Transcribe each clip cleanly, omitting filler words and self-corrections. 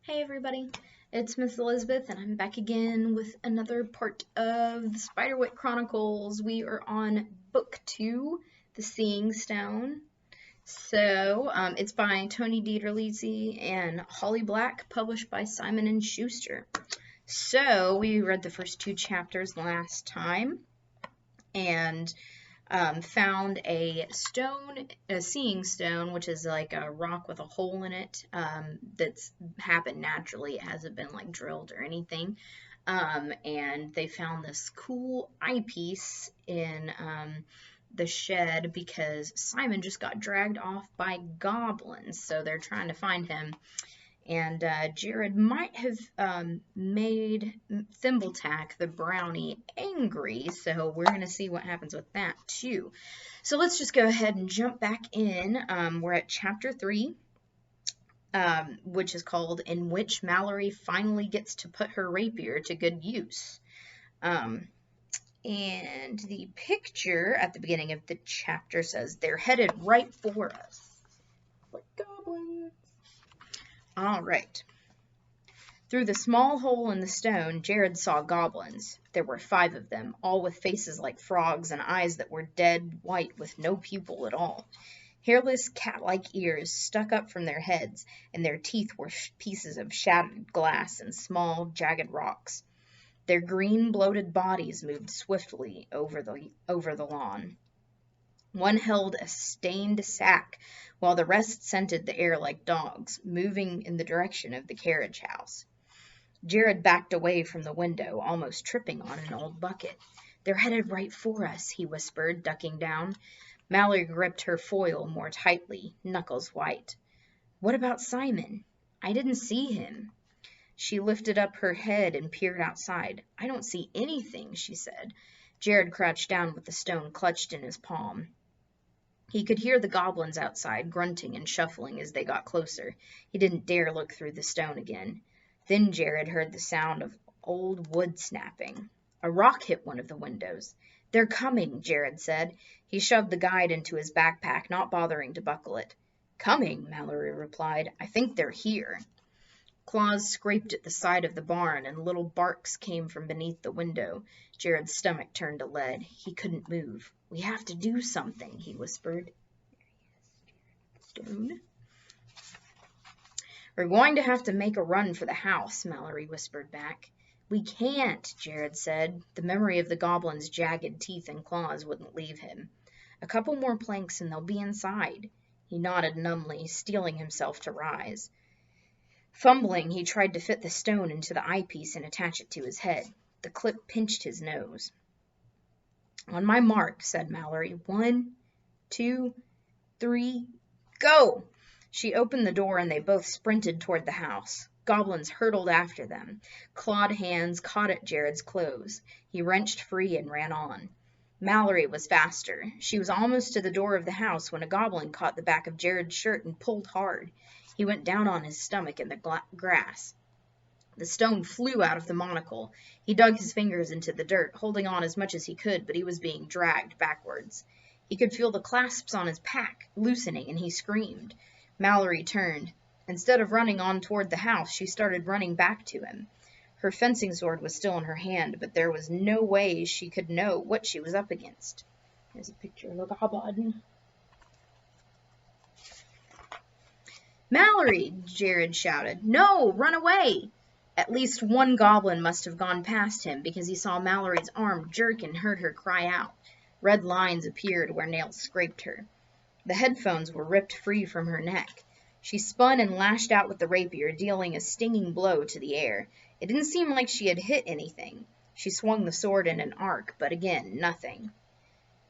Hey everybody, it's Miss Elizabeth, and I'm back again with another part of the Spiderwick Chronicles. We are on Book 2, The Seeing Stone. So, it's by Tony Dieterlizzi and Holly Black, published by Simon & Schuster. So, we read the first two chapters last time, and found a seeing stone, which is like a rock with a hole in it, that's happened naturally. It hasn't been like drilled or anything. And they found this cool eyepiece in the shed because Simon just got dragged off by goblins, so they're trying to find him. And Jared might have made Thimbletack the brownie angry, so we're going to see what happens with that too. So let's just go ahead and jump back in. We're at chapter 3, which is called In Which Mallory Finally Gets to Put Her Rapier to Good Use. And the picture at the beginning of the chapter says, "They're headed right for us." Like goblins. All right. Through the small hole in the stone, Jared saw goblins. There were 5 of them, all with faces like frogs and eyes that were dead white with no pupil at all. Hairless cat-like ears stuck up from their heads, and their teeth were pieces of shattered glass and small, jagged rocks. Their green, bloated bodies moved swiftly over the lawn. One held a stained sack, while the rest scented the air like dogs, moving in the direction of the carriage house. Jared backed away from the window, almost tripping on an old bucket. "They're headed right for us," he whispered, ducking down. Mallory gripped her foil more tightly, knuckles white. "What about Simon?" "I didn't see him." She lifted up her head and peered outside. "I don't see anything," she said. Jared crouched down with the stone clutched in his palm. He could hear the goblins outside, grunting and shuffling as they got closer. He didn't dare look through the stone again. Then Jared heard the sound of old wood snapping. A rock hit one of the windows. "They're coming," Jared said. He shoved the guide into his backpack, not bothering to buckle it. "Coming," Mallory replied. "I think they're here." Claws scraped at the side of the barn, and little barks came from beneath the window. Jared's stomach turned to lead. He couldn't move. "We have to do something," he whispered. "Stone." "We're going to have to make a run for the house," Mallory whispered back. "We can't," Jared said. The memory of the goblin's jagged teeth and claws wouldn't leave him. "A couple more planks and they'll be inside." He nodded numbly, steeling himself to rise. Fumbling, he tried to fit the stone into the eyepiece and attach it to his head. The clip pinched his nose. "On my mark," said Mallory. 1, 2, 3, go! She opened the door and they both sprinted toward the house. Goblins hurtled after them. Clawed hands caught at Jared's clothes. He wrenched free and ran on. Mallory was faster. She was almost to the door of the house when a goblin caught the back of Jared's shirt and pulled hard. He went down on his stomach in the grass. The stone flew out of the monocle. He dug his fingers into the dirt, holding on as much as he could, but he was being dragged backwards. He could feel the clasps on his pack loosening, and he screamed. Mallory turned. Instead of running on toward the house, she started running back to him. Her fencing sword was still in her hand, but there was no way she could know what she was up against. There's a picture of a goblin. "Mallory!" Jared shouted. "No! Run away!" At least one goblin must have gone past him, because he saw Mallory's arm jerk and heard her cry out. Red lines appeared where nails scraped her. The headphones were ripped free from her neck. She spun and lashed out with the rapier, dealing a stinging blow to the air. It didn't seem like she had hit anything. She swung the sword in an arc, but again, nothing.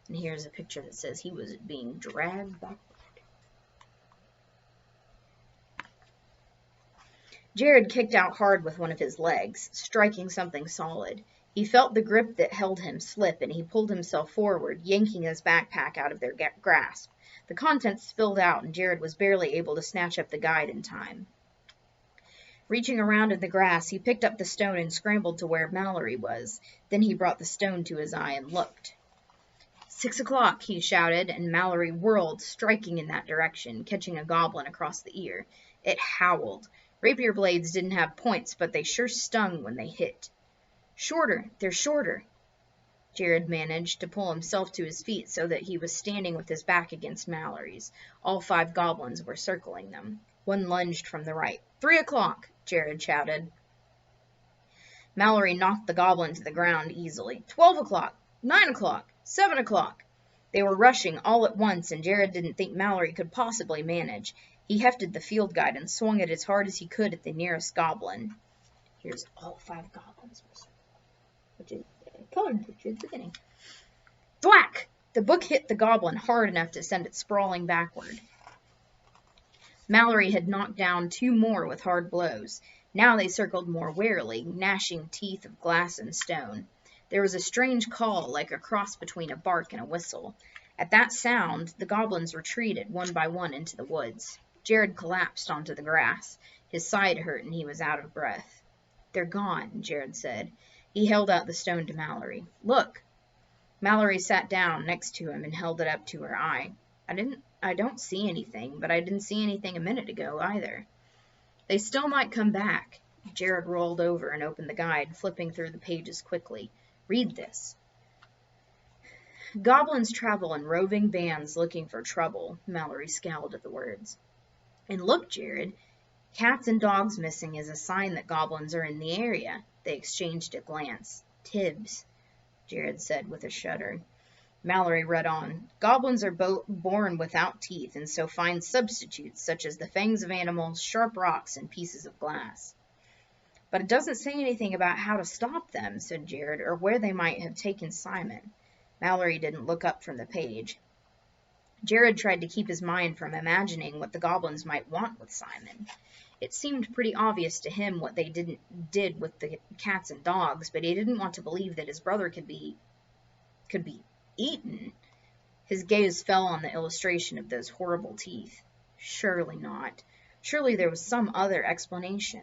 And here's a picture that says he was being dragged backward. Jared kicked out hard with one of his legs, striking something solid. He felt the grip that held him slip, and he pulled himself forward, yanking his backpack out of their grasp. The contents spilled out, and Jared was barely able to snatch up the guide in time. Reaching around in the grass, he picked up the stone and scrambled to where Mallory was. Then he brought the stone to his eye and looked. 6 o'clock, he shouted, and Mallory whirled, striking in that direction, catching a goblin across the ear. It howled. Rapier blades didn't have points, but they sure stung when they hit. Shorter, they're shorter. Jared managed to pull himself to his feet so that he was standing with his back against Mallory's. All 5 goblins were circling them. One lunged from the right. 3 o'clock, Jared shouted. Mallory knocked the goblin to the ground easily. 12 o'clock, 9 o'clock, 7 o'clock. They were rushing all at once, and Jared didn't think Mallory could possibly manage. He hefted the field guide and swung it as hard as he could at the nearest goblin. Here's all 5 goblins, which is a colored picture at the beginning. Thwack! The book hit the goblin hard enough to send it sprawling backward. Mallory had knocked down 2 more with hard blows. Now they circled more warily, gnashing teeth of glass and stone. There was a strange call, like a cross between a bark and a whistle. At that sound, the goblins retreated one by one into the woods. Jared collapsed onto the grass. His side hurt and he was out of breath. They're gone, Jared said. He held out the stone to Mallory. Look! Mallory sat down next to him and held it up to her eye. I don't see anything, but I didn't see anything a minute ago either. They still might come back. Jared rolled over and opened the guide, flipping through the pages quickly. Read this. Goblins travel in roving bands looking for trouble, Mallory scowled at the words. And look, Jared, cats and dogs missing is a sign that goblins are in the area. They exchanged a glance. Tibbs, Jared said with a shudder. Mallory read on. Goblins are born without teeth, and so find substitutes such as the fangs of animals, sharp rocks, and pieces of glass. But it doesn't say anything about how to stop them, said Jared, or where they might have taken Simon. Mallory didn't look up from the page. Jared tried to keep his mind from imagining what the goblins might want with Simon. It seemed pretty obvious to him what they did with the cats and dogs, but he didn't want to believe that his brother could be eaten. His gaze fell on the illustration of those horrible teeth. Surely not. Surely there was some other explanation.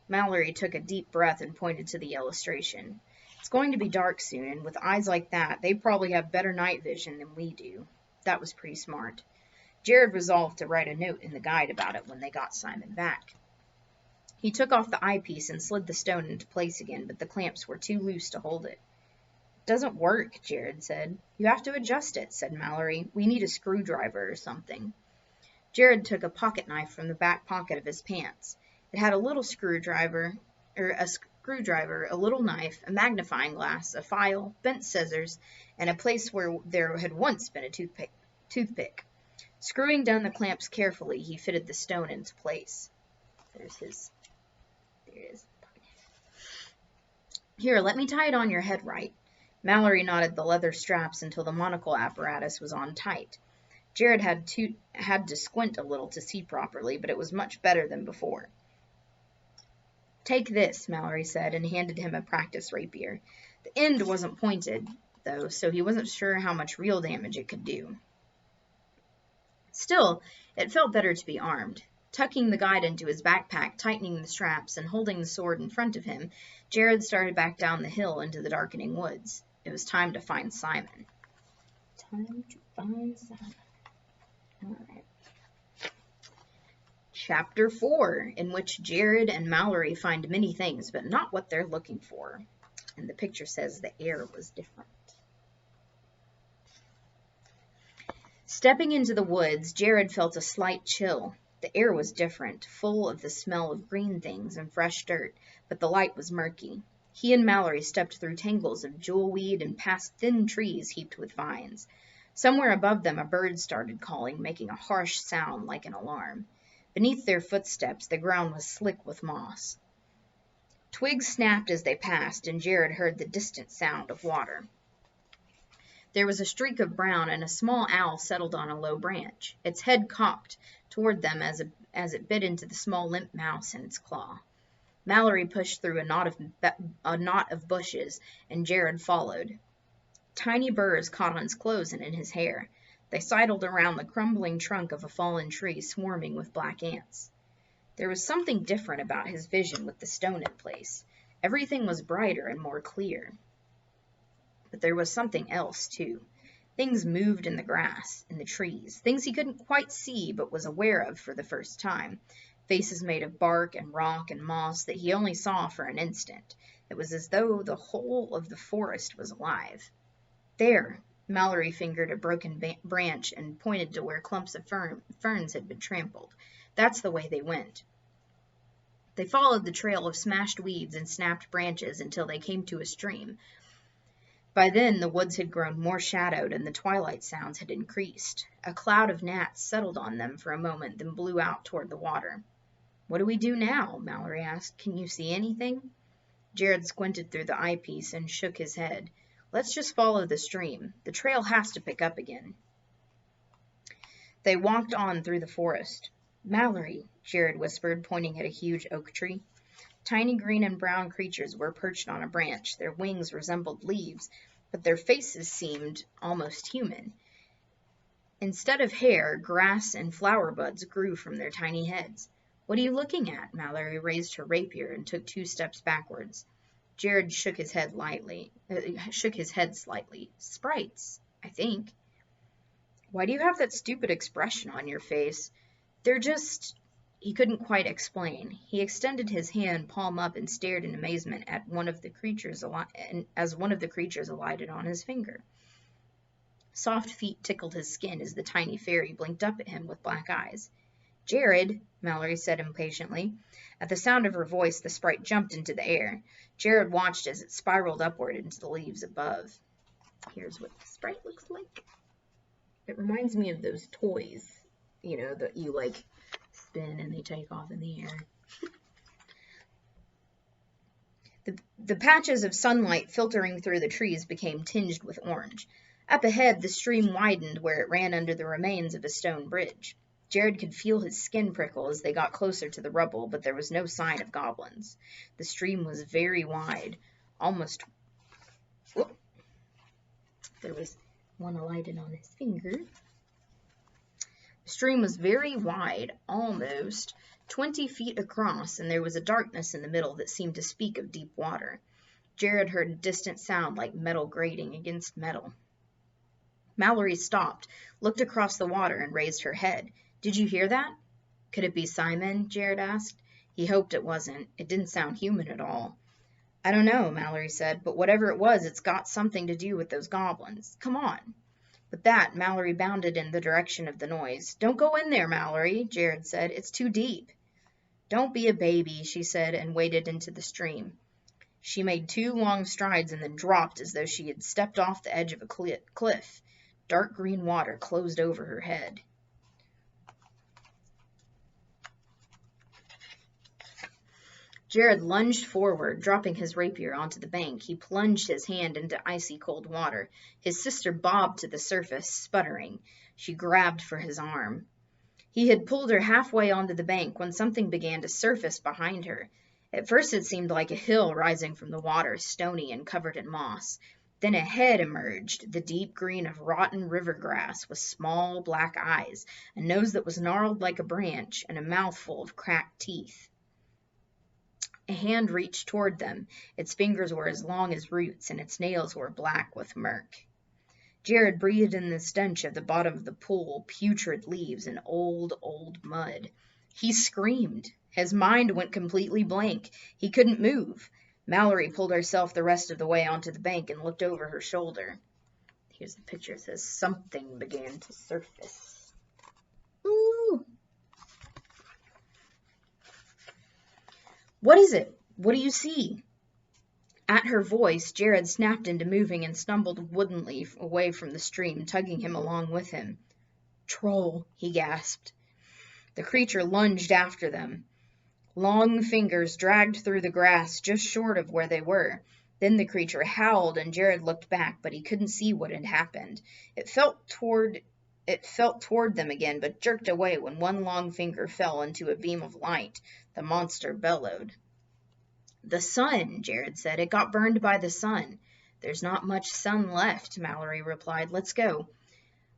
Mallory took a deep breath and pointed to the illustration. It's going to be dark soon, and with eyes like that, they probably have better night vision than we do. That was pretty smart. Jared resolved to write a note in the guide about it when they got Simon back. He took off the eyepiece and slid the stone into place again, but the clamps were too loose to hold it. Doesn't work, Jared said. You have to adjust it, said Mallory. We need a screwdriver or something. Jared took a pocket knife from the back pocket of his pants. It had a little screwdriver, a little knife, a magnifying glass, a file, bent scissors, and a place where there had once been a toothpick. Screwing down the clamps carefully, he fitted the stone into place. There it is. Here, let me tie it on your head right. Mallory knotted the leather straps until the monocle apparatus was on tight. Jared had to squint a little to see properly, but it was much better than before. Take this, Mallory said, and handed him a practice rapier. The end wasn't pointed, though, so he wasn't sure how much real damage it could do. Still, it felt better to be armed. Tucking the guide into his backpack, tightening the straps, and holding the sword in front of him, Jared started back down the hill into the darkening woods. It was time to find Simon. Time to find Simon. All right. Chapter 4, in which Jared and Mallory find many things, but not what they're looking for. And the picture says the air was different. Stepping into the woods, Jared felt a slight chill. The air was different, full of the smell of green things and fresh dirt, but the light was murky. He and Mallory stepped through tangles of jewelweed and past thin trees heaped with vines. Somewhere above them a bird started calling, making a harsh sound like an alarm. Beneath their footsteps, the ground was slick with moss. Twigs snapped as they passed, and Jared heard the distant sound of water. There was a streak of brown, and a small owl settled on a low branch. Its head cocked toward them as it bit into the small limp mouse in its claw. Mallory pushed through a knot of bushes, and Jared followed. Tiny burrs caught on his clothes and in his hair. They sidled around the crumbling trunk of a fallen tree swarming with black ants. There was something different about his vision with the stone in place. Everything was brighter and more clear. But there was something else, too. Things moved in the grass, in the trees, things he couldn't quite see but was aware of for the first time. faces made of bark and rock and moss that he only saw for an instant. It was as though the whole of the forest was alive. There, Mallory fingered a broken branch and pointed to where clumps of ferns had been trampled. That's the way they went. They followed the trail of smashed weeds and snapped branches until they came to a stream. By then, the woods had grown more shadowed and the twilight sounds had increased. A cloud of gnats settled on them for a moment, then blew out toward the water. "What do we do now?" Mallory asked. "Can you see anything?" Jared squinted through the eyepiece and shook his head. "Let's just follow the stream. The trail has to pick up again." They walked on through the forest. "Mallory," Jared whispered, pointing at a huge oak tree. Tiny green and brown creatures were perched on a branch. Their wings resembled leaves, but their faces seemed almost human. Instead of hair, grass and flower buds grew from their tiny heads. "What are you looking at?" Mallory raised her rapier and took 2 steps backwards. Jared shook his head slightly. "Sprites, I think." "Why do you have that stupid expression on your face?" "They're just—" He couldn't quite explain. He extended his hand palm up and stared in amazement at one of the creatures as one of the creatures alighted on his finger. Soft feet tickled his skin as the tiny fairy blinked up at him with black eyes. "Jared," Mallory said impatiently. At the sound of her voice, the sprite jumped into the air. Jared watched as it spiraled upward into the leaves above. Here's what the sprite looks like. It reminds me of those toys, that you, spin and they take off in the air. The patches of sunlight filtering through the trees became tinged with orange. Up ahead, the stream widened where it ran under the remains of a stone bridge. Jared could feel his skin prickle as they got closer to the rubble, but there was no sign of goblins. The stream was very wide, almost... Whoop. There was one alighted on his finger. The stream was very wide, almost 20 feet across, and there was a darkness in the middle that seemed to speak of deep water. Jared heard a distant sound like metal grating against metal. Mallory stopped, looked across the water, and raised her head. "Did you hear that?" "Could it be Simon?" Jared asked. He hoped it wasn't. It didn't sound human at all. "I don't know," Mallory said, "but whatever it was, it's got something to do with those goblins. Come on." With that, Mallory bounded in the direction of the noise. "Don't go in there, Mallory," Jared said. "It's too deep." "Don't be a baby," she said, and waded into the stream. She made 2 long strides and then dropped as though she had stepped off the edge of a cliff. Dark green water closed over her head. Jared lunged forward, dropping his rapier onto the bank. He plunged his hand into icy cold water. His sister bobbed to the surface, sputtering. She grabbed for his arm. He had pulled her halfway onto the bank when something began to surface behind her. At first it seemed like a hill rising from the water, stony and covered in moss. Then a head emerged, the deep green of rotten river grass, with small black eyes, a nose that was gnarled like a branch, and a mouth full of cracked teeth. A hand reached toward them. Its fingers were as long as roots, and its nails were black with murk. Jared breathed in the stench of the bottom of the pool, putrid leaves, and old mud. He screamed. His mind went completely blank. He couldn't move. Mallory pulled herself the rest of the way onto the bank and looked over her shoulder. Here's the picture. It says, "Something began to surface." Ooh! "What is it? What do you see?" At her voice, Jared snapped into moving and stumbled woodenly away from the stream, tugging him along with him. "Troll," he gasped. The creature lunged after them. Long fingers dragged through the grass just short of where they were. Then the creature howled, and Jared looked back, but he couldn't see what had happened. It felt toward them again, but jerked away when one long finger fell into a beam of light. The monster bellowed. "The sun," Jared said. "It got burned by the sun." "There's not much sun left," Mallory replied. "Let's go."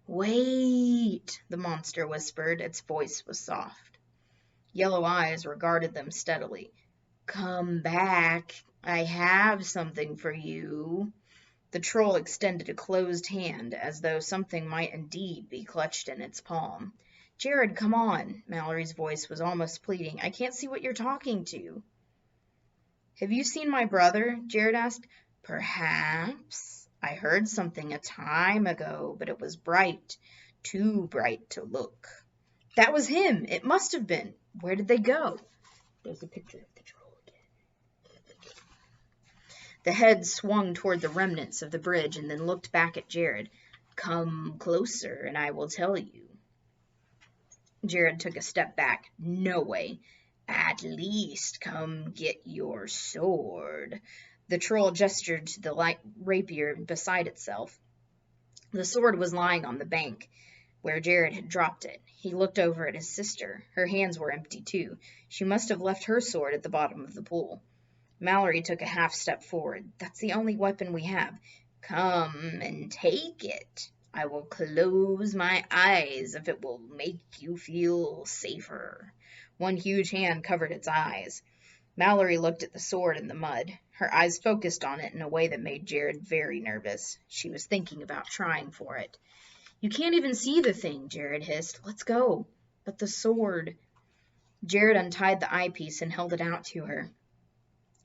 "Wait," the monster whispered. Its voice was soft. Yellow eyes regarded them steadily. "Come back. I have something for you." The troll extended a closed hand, as though something might indeed be clutched in its palm. Jared, come on. Mallory's voice was almost pleading. I can't see what you're talking to. Have you seen my brother? Jared asked. Perhaps. I heard something a time ago, but it was bright. Too bright to look. That was him. It must have been. Where did they go? There's a picture of the troll again. The head swung toward the remnants of the bridge and then looked back at Jared. Come closer and I will tell you. Jared took a step back. No way. At least come get your sword. The troll gestured to the light rapier beside itself. The sword was lying on the bank where Jared had dropped it. He looked over at his sister. Her hands were empty too. She must have left her sword at the bottom of the pool. Mallory took a half step forward. That's the only weapon we have. Come and take it. I will close my eyes if it will make you feel safer. One huge hand covered its eyes. Mallory looked at the sword in the mud. Her eyes focused on it in a way that made Jared very nervous. She was thinking about trying for it. You can't even see the thing, Jared hissed. Let's go. But the sword. Jared untied the eyepiece and held it out to her.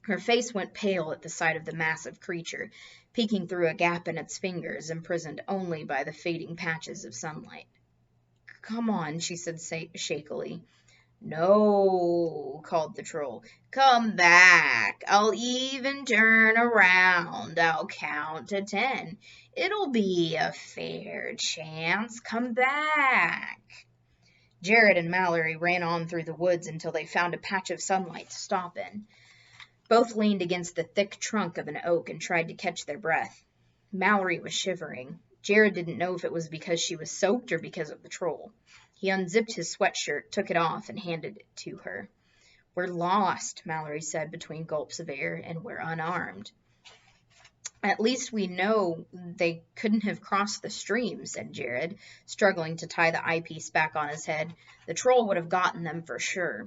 Her face went pale at the sight of the massive creature, peeking through a gap in its fingers, imprisoned only by the fading patches of sunlight. Come on, she said shakily. No, called the troll. Come back. I'll even turn around. I'll count to 10. It'll be a fair chance. Come back. Jared and Mallory ran on through the woods until they found a patch of sunlight to stop in. Both leaned against the thick trunk of an oak and tried to catch their breath. Mallory was shivering. Jared didn't know if it was because she was soaked or because of the troll. He unzipped his sweatshirt, took it off, and handed it to her. We're lost, Mallory said between gulps of air, and we're unarmed. At least we know they couldn't have crossed the stream, said Jared, struggling to tie the eyepiece back on his head. The troll would have gotten them for sure.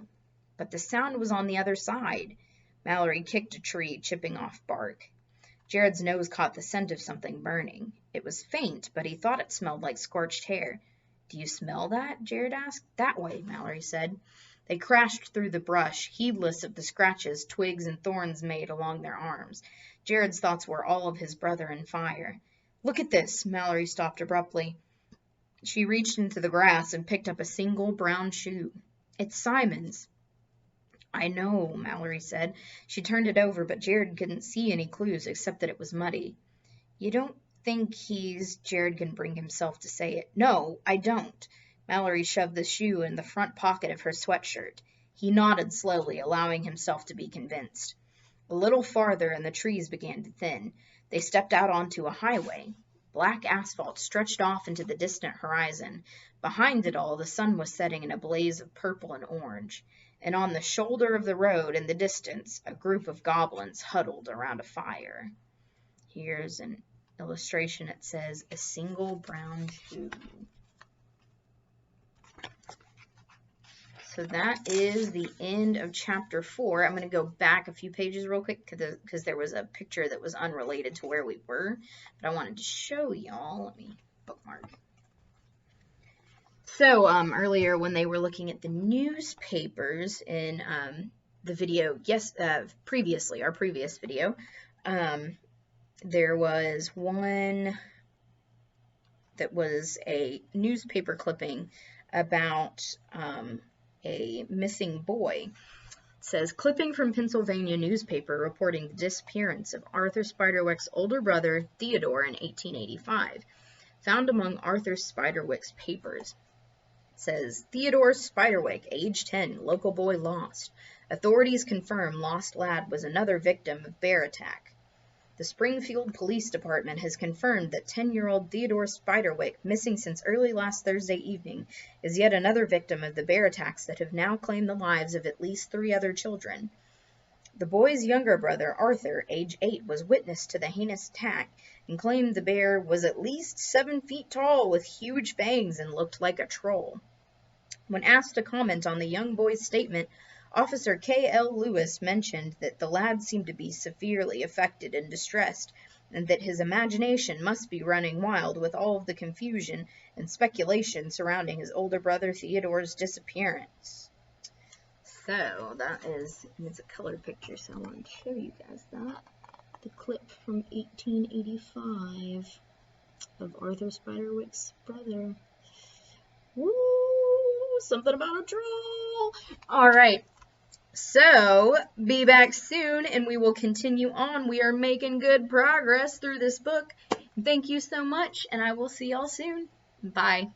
But the sound was on the other side. Mallory kicked a tree, chipping off bark. Jared's nose caught the scent of something burning. It was faint, but he thought it smelled like scorched hair. Do you smell that? Jared asked. That way, Mallory said. They crashed through the brush, heedless of the scratches twigs and thorns made along their arms. Jared's thoughts were all of his brother and fire. Look at this, Mallory stopped abruptly. She reached into the grass and picked up a single brown shoe. It's Simon's. I know, Mallory said. She turned it over, but Jared couldn't see any clues except that it was muddy. You don't think Jared can bring himself to say it. No, I don't. Mallory shoved the shoe in the front pocket of her sweatshirt. He nodded slowly, allowing himself to be convinced. A little farther, and the trees began to thin. They stepped out onto a highway. Black asphalt stretched off into the distant horizon. Behind it all, the sun was setting in a blaze of purple and orange. And on the shoulder of the road in the distance, a group of goblins huddled around a fire. Here's an illustration. It says, a single brown shoe. So that is the end of chapter 4. I'm going to go back a few pages real quick because there was a picture that was unrelated to where we were. But I wanted to show y'all. Let me bookmark. So earlier when they were looking at the newspapers in the video, previously, our previous video, there was one that was a newspaper clipping about a missing boy. It says, clipping from Pennsylvania newspaper reporting the disappearance of Arthur Spiderwick's older brother, Theodore, in 1885. Found among Arthur Spiderwick's papers. Says, Theodore Spiderwick, age 10, local boy lost. Authorities confirm lost lad was another victim of bear attack. The Springfield Police Department has confirmed that 10-year-old Theodore Spiderwick, missing since early last Thursday evening, is yet another victim of the bear attacks that have now claimed the lives of at least 3 other children. The boy's younger brother, Arthur, age 8, was witness to the heinous attack and claimed the bear was at least 7 feet tall with huge fangs and looked like a troll. When asked to comment on the young boy's statement, Officer K.L. Lewis mentioned that the lad seemed to be severely affected and distressed, and that his imagination must be running wild with all of the confusion and speculation surrounding his older brother Theodore's disappearance. So that is, it's a color picture, so I want to show you guys that. The clip from 1885 of Arthur Spiderwick's brother. Woo! Something about a troll! Alright, so be back soon and we will continue on. We are making good progress through this book. Thank you so much, and I will see y'all soon. Bye.